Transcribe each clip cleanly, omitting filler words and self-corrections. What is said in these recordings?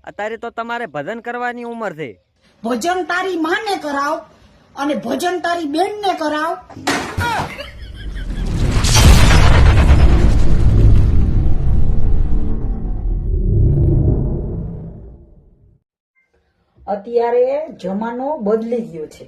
અત્યારે તો તમારે ભજન કરવાની ઉંમર છે. ભજન તારી માને કરાવ અને ભજન તારી બેનને કરાવ. અત્યારે જમાનો બદલી ગયો છે.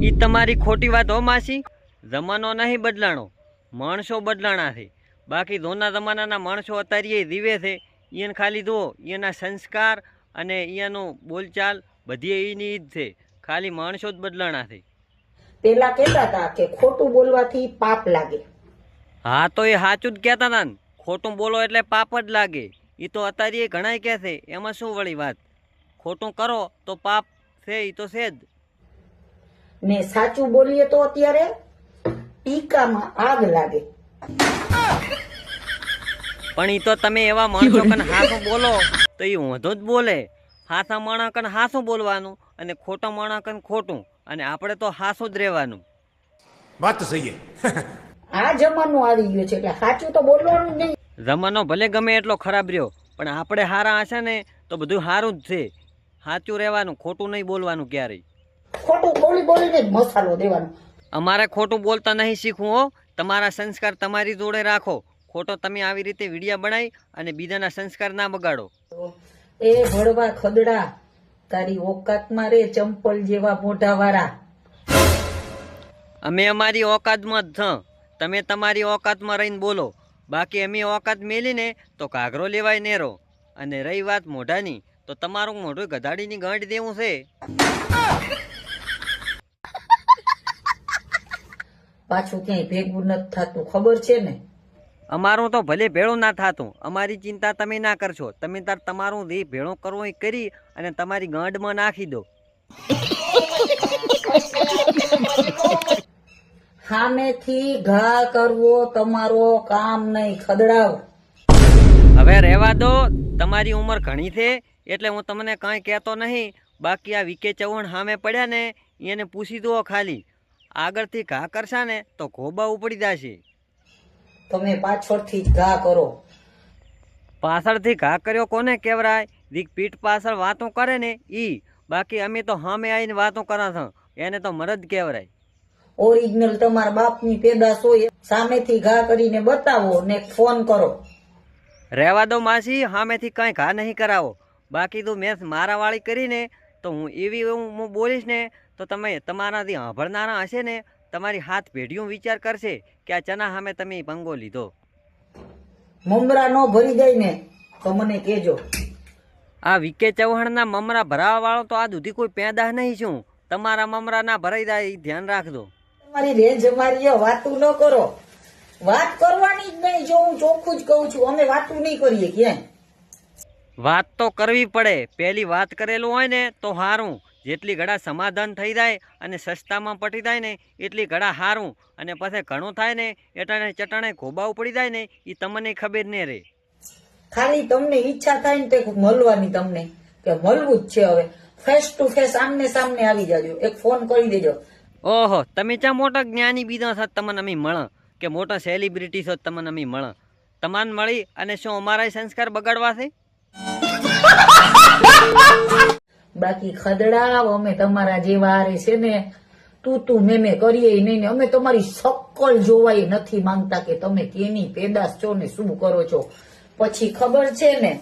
ઈ તમારી ખોટી વાત હો માસી. જમાનો નહીં બદલાણો, માણસો બદલાણા છે. બાકી જૂના જમાનાના માણસો અત્યારે જીવે છે. એને ખાલી જુઓ, એના સંસ્કાર અને એનું બોલચાલ બધી એની જ છે. ખાલી માણસો જ બદલાણા છે. પેલા કહેતા હતા કે ખોટું બોલવાથી પાપ લાગે. હા તો એ સાચું જ કહેતા હતા ને, ખોટું બોલો એટલે પાપ જ લાગે. એ તો અત્યારે એ ઘણાય કહે છે, એમાં શું વળી વાત. ખોટું કરો તો પાપ છે, એ તો છે જ ને સાચું બોલીએ તો અત્યારે ટીકામાં આગ લાગે. પણ એ તો તમે એવા માણસો કને હાસું બોલો તો એ ઊંધો જ બોલે. હાસા માણસ કને હાસું બોલવાનું અને ખોટા માણસ કને ખોટું, અને આપણે તો હાસું જ રહેવાનું. વાત તો સહી છે. આ જમાનો આવી ગયો છે એટલે સાચું તો બોલવાનું જ નહીં. જમાનો ભલે ગમે એટલો ખરાબ રહ્યો, પણ આપણે હારા હશે ને તો બધું સારું જ છે. સાચું રહેવાનું, ખોટું નહીં બોલવાનું ક્યારેય. ખોટું બોલી બોલીને જ મસાલો દેવાનો. અમારે ખોટું બોલતા નહીં શીખવું હો. તમારા સંસ્કાર તમારી જોડે રાખો. ખોટો તમે આવી રીતે વિડીયા બનાવી અને બીજાના સંસ્કાર ના બગાડો. એ ભળવા ખદડા, તારી ઓકાતમાં રે ચંપલ જેવા મોઢા વાળા. અમે અમારી ઓકાતમાં જ છ. તમે તમારી ઓકાતમાં રહીને બોલો. બાકી અમે ઓકાત મેલીને તો ઘાઘરો લેવાય નેરો. અને રહી વાત મોઢાની, તો તમારું મોઢું ગધાડીની ગાંઠ દેવું છે. પાછું ક્યાંય ભેગું નથી થતું, ખબર છે ને. અમારું તો ભલે ભેળું ના થતું, અમારી ચિંતા તમે ના કરશો. તમે તાર તમારું જે ભેળું કરવું એ કરી અને તમારી ગાંઠમાં નાખી દો. સામેથી ઘા કરવો તમારો કામ નહીં, ખદડાવ. હવે રહેવા દો, તમારી ઉંમર ઘણી છે એટલે હું તમને કાંઈ કહેતો નહીં. બાકી આ વિકે ચૌહાણ સામે પડ્યા ને એને પૂછી દો ખાલી. આગળથી ઘા કરશા ને તો ઘોબા ઉપડી જશે. તમે પાછળથી જ ઘા કરો. પાછળથી ઘા કર્યો કોને કહેવાય? દીક પીઠ પાછળ વાતો કરે ને ઈ. બાકી અમે તો સામે આવીને વાતો કરા છો, એને તો મરદ કહેવાય. ઓરિજિનલ તમારા બાપની પેદાશ હોય, સામેથી ઘા કરીને બતાવો ને ફોન કરો. રહેવા દો માસી, સામેથી કાંઈ ઘા નહીં કરાવો. બાકી તું મેં મારા વાળી કરીને તો હું એવી હું બોલીશ ને તો તમે તમારાથી સાંભળનારા હશે ને તમારી હાથ પેઢીઓ વિચાર કરશે કે આ ચના સામે તમે ભંગો લીધો. મમરા નો ભરી જાય ને તો મને કહેજો. આ વિકે ચૌહાણના મમરા ભરાવા વાળો તો આ સુધી કોઈ પેદા નહીં છું. તમારા મમરા ના ભરાઈ જાય એ ધ્યાન રાખજો. તમારી રેન્જ મારી વાતું ન કરો. વાત કરવાની જ નહીં. જો હું ચોખ્ખું જ કહું છું, અમે વાતું નહીં કરીએ ક્યાંય. વાત તો કરવી પડે. પહેલી વાત કરેલું હોય ને તો સારું. જેટલી ઘડા સમાધાન થઈ જાય અને સસ્તામાં પટી જાય ને એટલી ઘડા સારું. અને પછી ઘણું થાય ને એટલે ચટાણે ખોબા ઉપડી જાય ને એ તમને ખબર નહીં રહે. ખાલી તમને ઈચ્છા થાય ને તે મળવાની, તમને કે મળવું જ છે. હવે ફેસ ટુ ફેસ આમને સામને આવી જાજો, એક ફોન કરી દેજો. ઓહો, તમે ચા મોટા જ્ઞાની બીજા છો તમને અમે મળે કે મોટા સેલિબ્રિટી છો તમને અમે મળે? તમને મળી અને શું અમારા સંસ્કાર બગાડવા છે? બાકી ખદડા અમે તમારા જેવા હારે છે ને તું મેમે કરીએ નહીં ને અમે તમારી શક્કલ જોવાય નથી માંગતા કે તમે કેની પેદાશ છો ને શું કરો છો. પછી ખબર છે ને.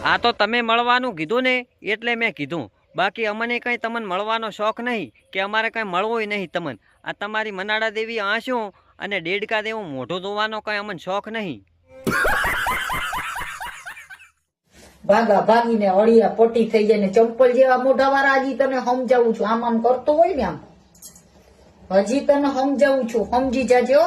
આ તો તમે મળવાનું કીધું ને એટલે મેં કીધું. બાકી અમને કંઈ તમને મળવાનો શોખ નહીં કે અમારે કંઈ મળવું નહીં તમને. આ તમારી મનાડા દેવી આંસુ અને દેડકા દેવું મોઢું ધોવાનો કંઈ અમને શોખ નહીં. ભાગા ભાગીને અળિયા પટ્ટી થઈ જાય ને ચંપલ જેવા મોઢા વાળા. હજી તને સમજાવું છું, આમ આમ કરતો હોય ને આમ, હજી તને સમજાવું છું, સમજી જાજો.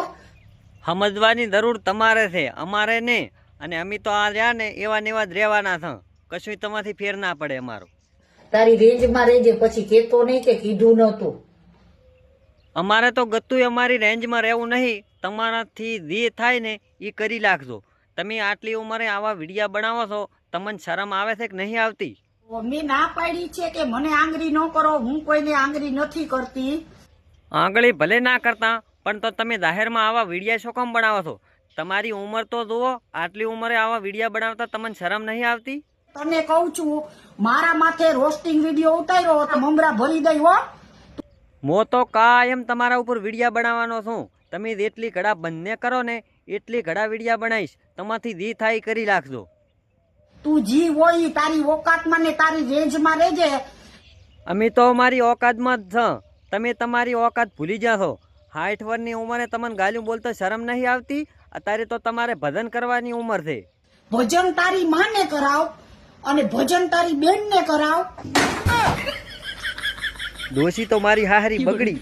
સમજવાની જરૂર તમારે છે, અમારે ને. અને અમે તો આ રહ્યા ને એવા ને એવા જ રહેવાના છે. કશું તમાથી ફેર ના પડે અમારો. તારી રેન્જમાં રહેજે, પછી કેતો નહીં કે કીધું નતું. અમારે તો ગતું અમારી રેન્જમાં રહેવું નહીં. તમારાથી જે થાય ને એ કરી નાખજો. તમે આટલી ઉંમરે આવા વિડીયા બનાવો છો, તમને શરમ આવે છે કે નહીં આવતી? મેં ના પાડી છે કે મને આંગળી ન કરો. હું કોઈને આંગળી નથી કરતી. આંગળી ભલે ના કરતા, પણ તો તમે જાહેરમાં આવા વિડીયા શું કામ બનાવો છો? તમારી ઉંમર તો જુઓ. આટલી ઉંમરે આવા વિડીયા બનાવતા તમને શરમ નહીં આવતી? તને કહું છું મારા માથે રોસ્ટિંગ વિડીયો ઉતાર્યો તો મમરા ભરી દઈ હો. મો તો કાયમ તમારા ઉપર વિડિયા બનાવવાનો છું. તમે જેટલી ઘડા બંને કરો ને એટલી ઘડા વિડિયા બનાવીશ. તમાથી જી થાય કરી નાખજો. તું જી હોય ઈ તારી ઓકાતમાં ને તારી રેન્જમાં રહેજે. અમે તો અમારી ઓકાતમાં જ છે. તમે તમારી ઓકાત ભૂલી જાશો. 60 વર્ષની ઉંમરે તમને ગાલ્યું બોલતો શરમ નહીં આવતી? અત્યારે તો તમારે ભજન કરવાની ઉંમર છે. ભજન તારી માને કરાવ અને ભજન તારી બેનને કરાવ. ડોશી તો મારી હાહરી બગડી.